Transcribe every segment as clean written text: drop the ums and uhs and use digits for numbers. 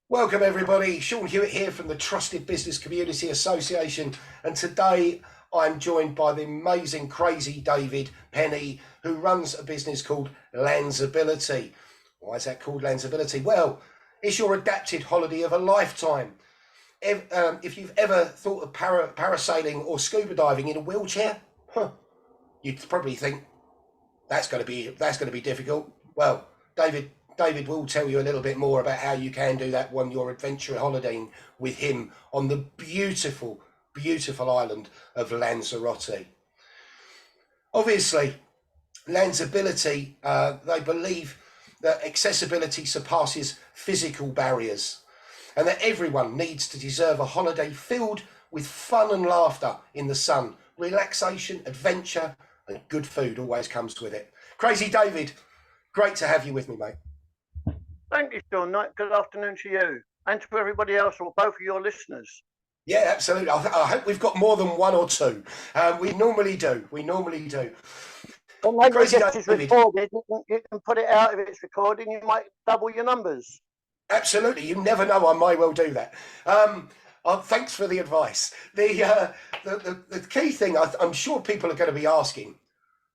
Welcome everybody, Sean Hewitt here from the Trusted Business Community Association, and today I'm joined by the amazing Crazy David Penney, who runs a business called Lanzability. Why is that called Lanzability? Well, it's your adapted holiday of a lifetime. If you've ever thought of parasailing or scuba diving in a wheelchair, you'd probably think that's going to be difficult. Well, David will tell you a little bit more about how you can do that when you're adventure holidaying with him on the beautiful, beautiful island of Lanzarote. Obviously, Lanzability, they believe that accessibility surpasses physical barriers and that everyone needs to deserve a holiday filled with fun and laughter in the sun. Relaxation, adventure, and good food always comes with it. Crazy David, great to have you with me, mate. Thank you, Sean. Good afternoon to you and to everybody else, or both of your listeners. Yeah, absolutely. I hope we've got more than one or two. We normally do. Well, maybe Crazy this is David. recorded. You can put it out if it's recording. You might double your numbers. Absolutely. You never know. I may well do that. Thanks for the advice. The key thing, I'm sure people are going to be asking,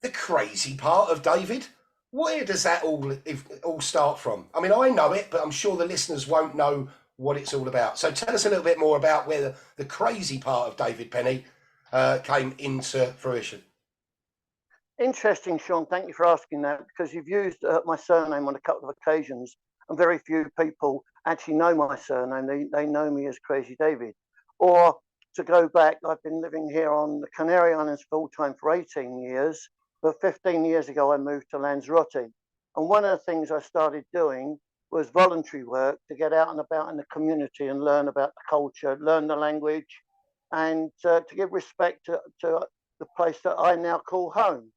the crazy part of David. Where does that all start from? I mean, I know it, but I'm sure the listeners won't know what it's all about. So tell us a little bit more about where the crazy part of David Penney came into fruition. Interesting, Sean. Thank you for asking that, because you've used my surname on a couple of occasions, and very few people actually know my surname. They know me as Crazy David. Or to go back, I've been living here on the Canary Islands full time for 18 years. But 15 years ago, I moved to Lanzarote. And one of the things I started doing was voluntary work to get out and about in the community and learn about the culture, learn the language, and to give respect to the place that I now call home.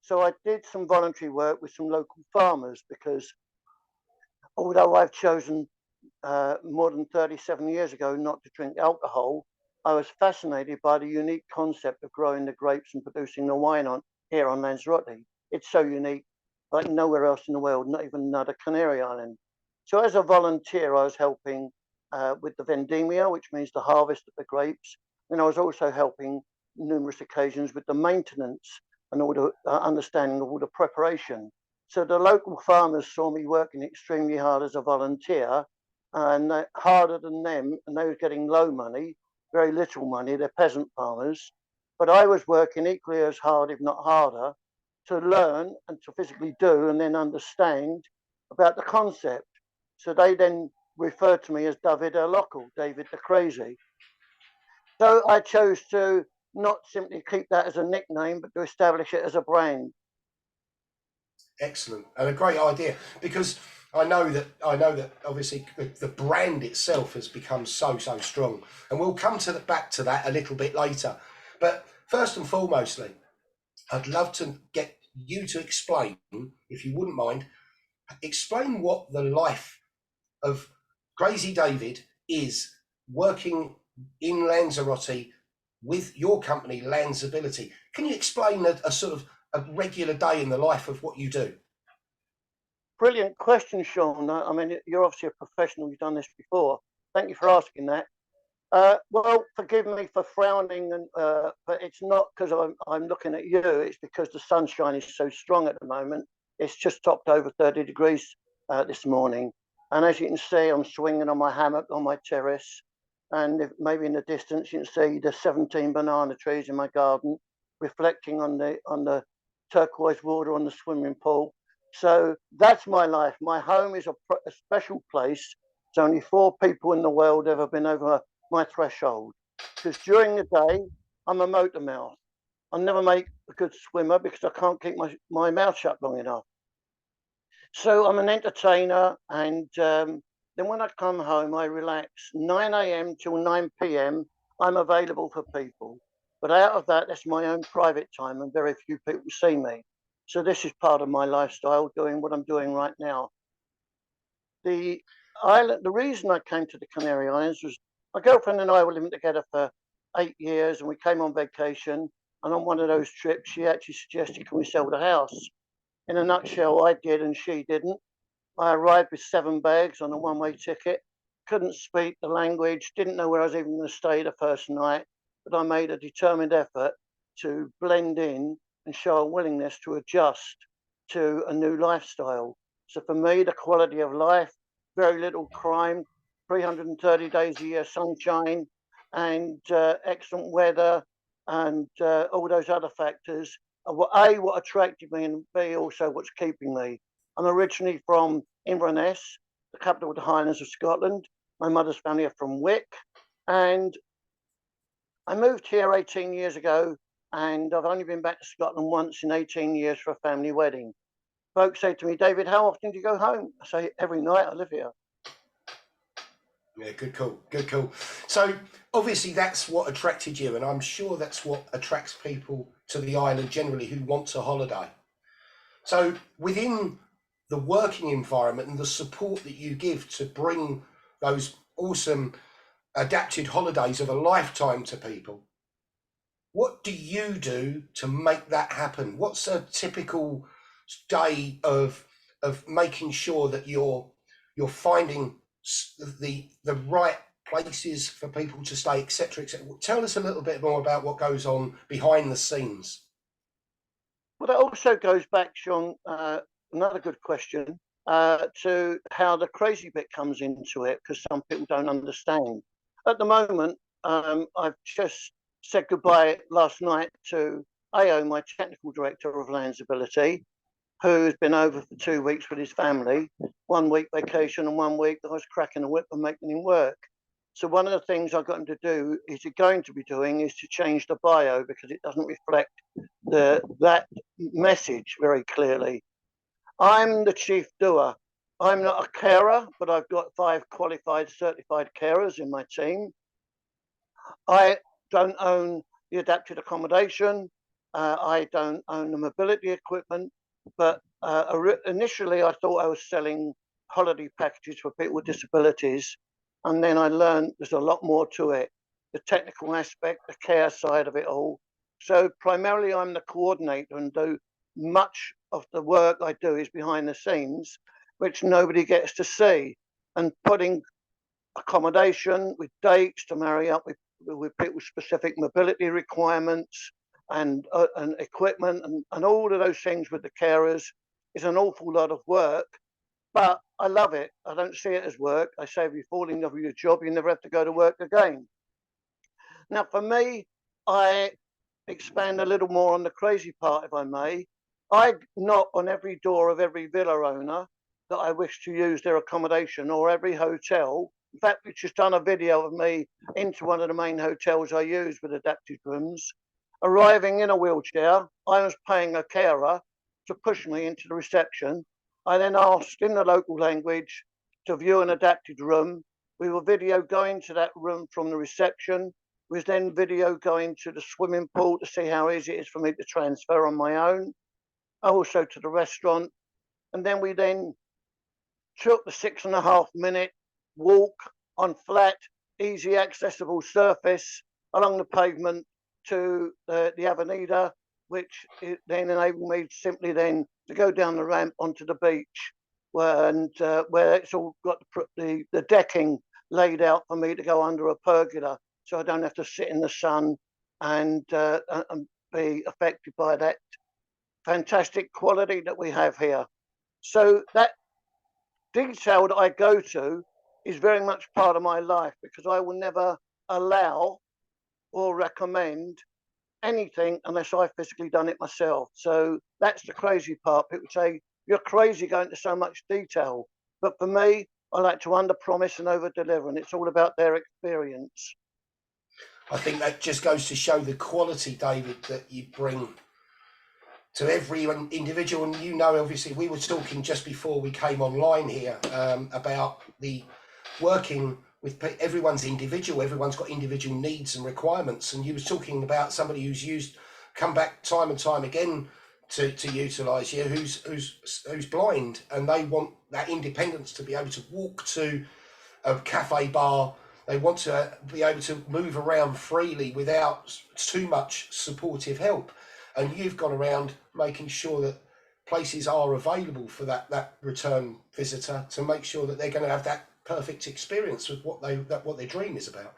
So I did some voluntary work with some local farmers, because although I've chosen more than 37 years ago not to drink alcohol, I was fascinated by the unique concept of growing the grapes and producing the wine here on Lanzarote. It's so unique, like nowhere else in the world, not even another Canary Island. So as a volunteer, I was helping with the vendemmia, which means the harvest of the grapes. And I was also helping numerous occasions with the maintenance and all the understanding of all the preparation. So the local farmers saw me working extremely hard as a volunteer, and harder than them, and they were getting low money, very little money. They're peasant farmers. But I was working equally as hard, if not harder, to learn and to physically do and then understand about the concept. So they then referred to me as David El Local, David the Crazy. So I chose to not simply keep that as a nickname, but to establish it as a brand. Excellent, and a great idea, because I know that obviously the brand itself has become so strong, and we'll come back to that a little bit later. But first and foremostly, I'd love to get you to explain, if you wouldn't mind, explain what the life of Crazy David is working in Lanzarote with your company, Lanzability. Can you explain a sort of a regular day in the life of what you do? Brilliant question, Sean. I mean, you're obviously a professional. You've done this before. Thank you for asking that. Well, forgive me for frowning, but it's not because I'm looking at you. It's because the sunshine is so strong at the moment. It's just topped over 30 degrees this morning. And as you can see, I'm swinging on my hammock on my terrace. And maybe in the distance, you can see the 17 banana trees in my garden reflecting on the turquoise water on the swimming pool. So that's my life. My home is a special place. There's only 4 people in the world ever been over my threshold, because during the day I'm a motor mouth. I never make a good swimmer because I can't keep my mouth shut long enough. So I'm an entertainer, and then when I come home, I relax. 9 a.m. till 9 p.m. I'm available for people, but out of that, that's my own private time, and very few people see me. So this is part of my lifestyle, doing what I'm doing right now. The the reason I came to the Canary Islands was my girlfriend and I were living together for 8 years, and we came on vacation. And on one of those trips, she actually suggested, "Can we sell the house?" In a nutshell, I did, and she didn't. I arrived with 7 bags on a one-way ticket, couldn't speak the language, didn't know where I was even going to stay the first night, but I made a determined effort to blend in and show a willingness to adjust to a new lifestyle. So for me, the quality of life, very little crime, 330 days a year sunshine, and excellent weather, and all those other factors are what attracted me, and B, also what's keeping me. I'm originally from Inverness, the capital of the Highlands of Scotland. My mother's family are from Wick, and I moved here 18 years ago, and I've only been back to Scotland once in 18 years for a family wedding. Folks say to me, David, how often do you go home? I say, every night. I live here. Yeah, good call, good call. So obviously that's what attracted you, and I'm sure that's what attracts people to the island generally who want to holiday. So within the working environment and the support that you give to bring those awesome adapted holidays of a lifetime to people, what do you do to make that happen? What's a typical day of making sure that you're finding the right places for people to stay, etc., etc.? Tell us a little bit more about what goes on behind the scenes. Well, that also goes back, Sean, another good question, to how the crazy bit comes into it, because some people don't understand. At the moment, I've just said goodbye last night to AO, my technical director of Lanzability, who's been over for 2 weeks with his family, 1 week vacation and 1 week that I was cracking a whip and making him work. So one of the things I got him to do is going to be doing is to change the bio because it doesn't reflect that message very clearly. I'm the chief doer. I'm not a carer, but I've got 5 qualified certified carers in my team. I don't own the adapted accommodation. I don't own the mobility equipment, but initially I thought I was selling holiday packages for people with disabilities. And then I learned there's a lot more to it. The technical aspect, the care side of it all. So primarily I'm the coordinator and do much of the work I do is behind the scenes, which nobody gets to see. And putting accommodation with dates to marry up with people's specific mobility requirements and equipment and all of those things with the carers is an awful lot of work. But I love it. I don't see it as work. I say if you fall in love with your job, you never have to go to work again. Now, for me, I expand a little more on the crazy part, if I may. I knock on every door of every villa owner that I wish to use their accommodation, or every hotel. In fact, we've just done a video of me into one of the main hotels I use with adapted rooms. Arriving in a wheelchair, I was paying a carer to push me into the reception. I then asked in the local language to view an adapted room. We were video going to that room from the reception. We was then video going to the swimming pool to see how easy it is for me to transfer on my own. Also to the restaurant. And then we then took the 6.5 minute walk on flat, easy accessible surface along the pavement to the Avenida, which then enabled me simply then to go down the ramp onto the beach, where it's all got the decking laid out for me to go under a pergola, so I don't have to sit in the sun and be affected by that fantastic quality that we have here. So that detail that I go to is very much part of my life, because I will never allow or recommend anything unless I've physically done it myself. So that's the crazy part. People say, you're crazy going to so much detail. But for me, I like to under promise and over deliver, and it's all about their experience. I think that just goes to show the quality, David, that you bring to every individual. And you know, obviously, we were talking just before we came online here about the working with everyone's individual. Everyone's got individual needs and requirements. And you were talking about somebody who's come back time and time again to utilise you, who's blind, and they want that independence to be able to walk to a cafe bar. They want to be able to move around freely without too much supportive help. And you've gone around making sure that places are available for that return visitor, to make sure that they're going to have that perfect experience with what their dream is about.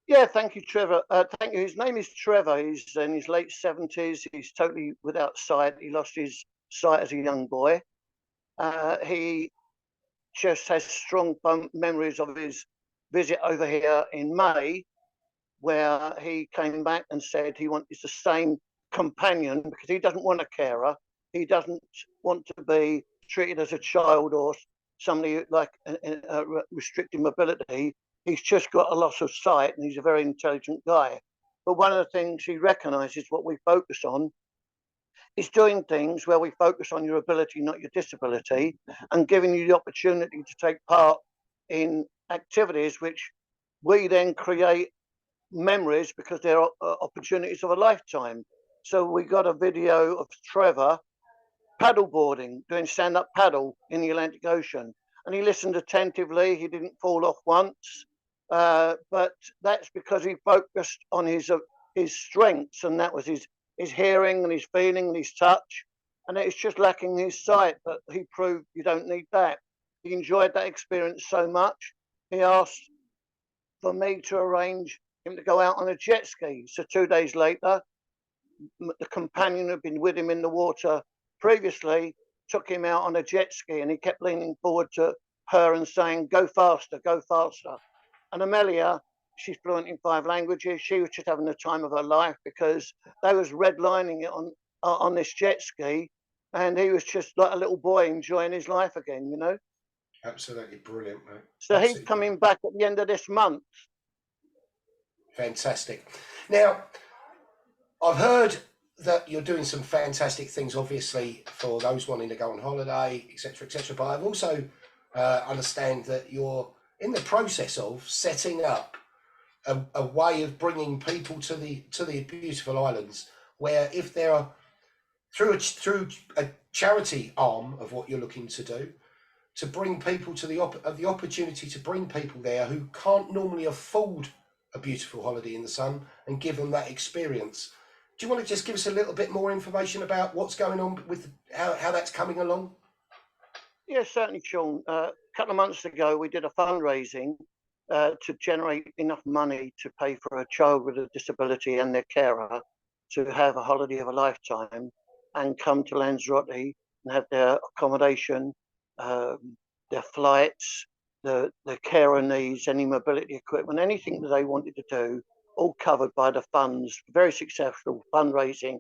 Yeah, thank you, Trevor. Thank you. His name is Trevor. He's in his late 70s. He's totally without sight. He lost his sight as a young boy. He just has strong memories of his visit over here in May, where he came back and said he wants the same companion because he doesn't want a carer. He doesn't want to be treated as a child or somebody like restricted mobility. He's just got a loss of sight and he's a very intelligent guy. But one of the things he recognizes what we focus on is doing things where we focus on your ability, not your disability, and giving you the opportunity to take part in activities which we then create memories because they're opportunities of a lifetime. So we got a video of Trevor paddleboarding, doing stand-up paddle in the Atlantic Ocean, and he listened attentively. He didn't fall off once, but that's because he focused on his strengths, and that was his hearing and his feeling and his touch, and it's just lacking his sight. But he proved you don't need that. He enjoyed that experience so much. He asked for me to arrange him to go out on a jet ski. So 2 days later, the companion who had been with him in the water previously took him out on a jet ski, and he kept leaning forward to her and saying, "Go faster, go faster." And Amelia, she's fluent in 5 languages. She was just having the time of her life because they was redlining it on this jet ski, and he was just like a little boy enjoying his life again, you know. Absolutely brilliant, mate. So he's coming back at the end of this month. Fantastic. Now, I've heard that you're doing some fantastic things, obviously, for those wanting to go on holiday, etc., etc. But I've also understand that you're in the process of setting up a way of bringing people to the beautiful islands, where if there are through a charity arm of what you're looking to do, to bring people to the opportunity to bring people there who can't normally afford a beautiful holiday in the sun and give them that experience. Do you want to just give us a little bit more information about what's going on with how that's coming along? Yeah, certainly, Sean. A couple of months ago, we did a fundraising to generate enough money to pay for a child with a disability and their carer to have a holiday of a lifetime and come to Lanzarote and have their accommodation, their flights, the carer needs, any mobility equipment, anything that they wanted to do, all covered by the funds. Very successful fundraising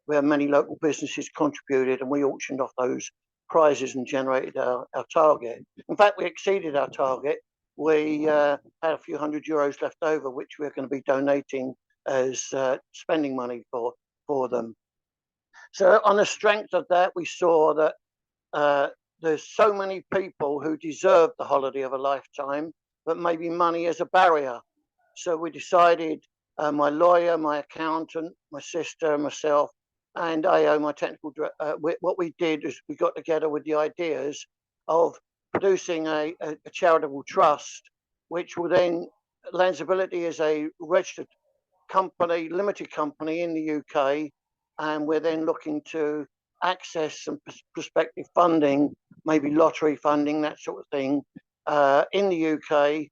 where many local businesses contributed, and we auctioned off those prizes and generated our target. In fact, we exceeded our target. We had a few €100 left over, which we're going to be donating as spending money for them. So on the strength of that, we saw that there's so many people who deserve the holiday of a lifetime, but maybe money is a barrier. So we decided, my lawyer, my accountant, my sister, myself, and AO, my technical director, what we did is we got together with the ideas of producing a charitable trust, which will then, Lanzability is a registered company, limited company in the UK, and we're then looking to access some prospective funding, maybe lottery funding, that sort of thing, in the UK,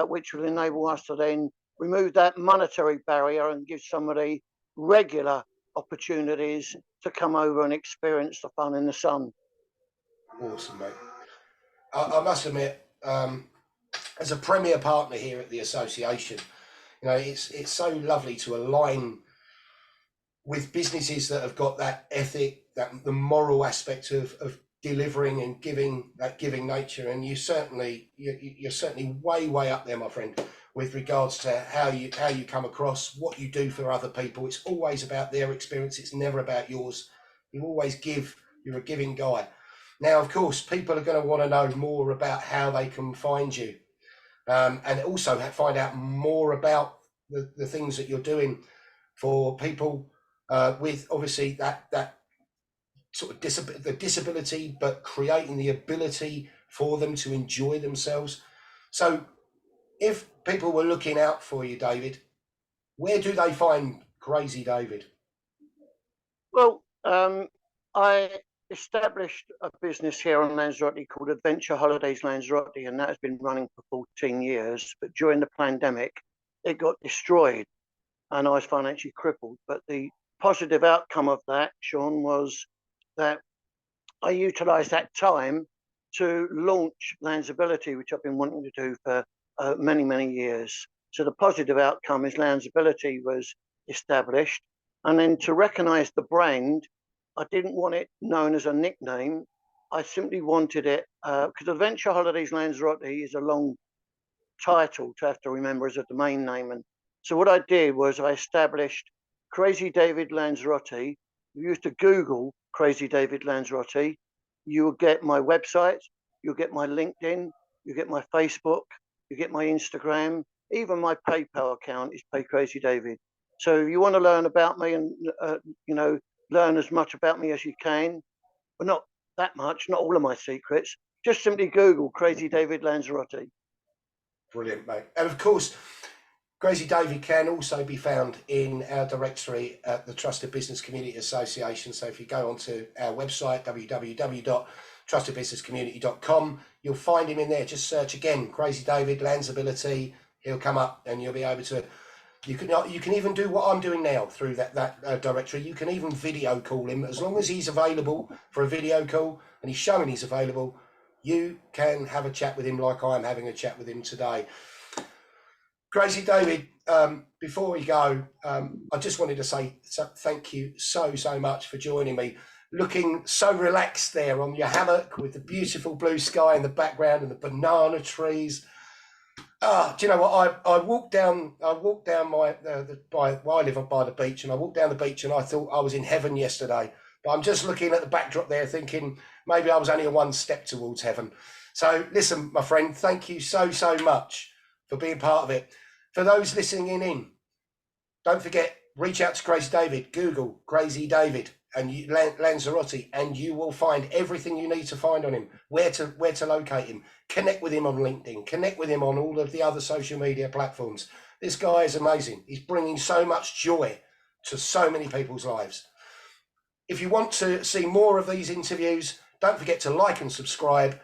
which will enable us to then remove that monetary barrier and give somebody regular opportunities to come over and experience the fun in the sun. Awesome, mate. I must admit, as a premier partner here at the association, you know, it's so lovely to align with businesses that have got that ethic, that the moral aspect of delivering and giving, that giving nature. And you're certainly way up there, my friend, with regards to how you come across, what you do for other people. It's always about their experience. It's never about yours. You always give. You're a giving guy. Now, of course, people are going to want to know more about how they can find you, and also find out more about the things that you're doing for people with obviously that sort of disability, but creating the ability for them to enjoy themselves. So if people were looking out for you, David, where do they find Crazy David? Well, established a business here on Lanzarote called Adventure Holidays Lanzarote, and that has been running for 14 years. But during the pandemic, it got destroyed and I was financially crippled. But the positive outcome of that, Sean, was that I utilised that time to launch Lanzability, which I've been wanting to do for many, many years. So the positive outcome is Lanzability was established. And then to recognise the brand, I didn't want it known as a nickname. I simply wanted it, because Adventure Holidays Lanzarote is a long title to have to remember as a domain name. And so what I did was I established Crazy David Lanzarote. You used to Google Crazy David Lanzarote, you will get my website, you'll get my LinkedIn, you get my Facebook, you get my Instagram, even my PayPal account is Pay Crazy David. So if you want to learn about me and learn as much about me as you can, but not that much, not all of my secrets, just simply Google Crazy David Lanzarote. Brilliant, mate. And of course, Crazy David can also be found in our directory at the Trusted Business Community Association. So if you go onto our website, www.trustedbusinesscommunity.com, you'll find him in there. Just search again, Crazy David, Lanzability. He'll come up and you'll be able to, you can even do what I'm doing now through that directory. You can even video call him. As long as he's available for a video call and he's showing he's available, you can have a chat with him like I'm having a chat with him today. Crazy David, before we go, I just wanted to say thank you so much for joining me. Looking so relaxed there on your hammock with the beautiful blue sky in the background and the banana trees. Do you know what? I walked down I live by the beach, and I walked down the beach and I thought I was in heaven yesterday. But I'm just looking at the backdrop there thinking maybe I was only one step towards heaven. So listen, my friend, thank you so much for being part of it. For those listening in, don't forget, reach out to Crazy David, Google Crazy David and Lanzarote, and you will find everything you need to find on him, where to locate him, connect with him on LinkedIn, connect with him on all of the other social media platforms. This guy is amazing. He's bringing so much joy to so many people's lives. If you want to see more of these interviews, don't forget to like and subscribe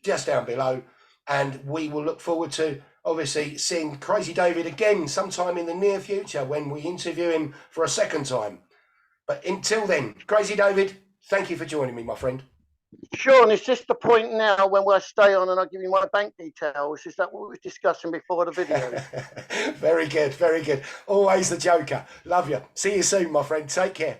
just down below. And we will look forward to, obviously, seeing Crazy David again sometime in the near future when we interview him for a second time. But until then, Crazy David, thank you for joining me, my friend. Sure, and it's just the point now when I stay on and I give you my bank details. Is that what we were discussing before the video? Very good, very good. Always the joker. Love you. See you soon, my friend. Take care.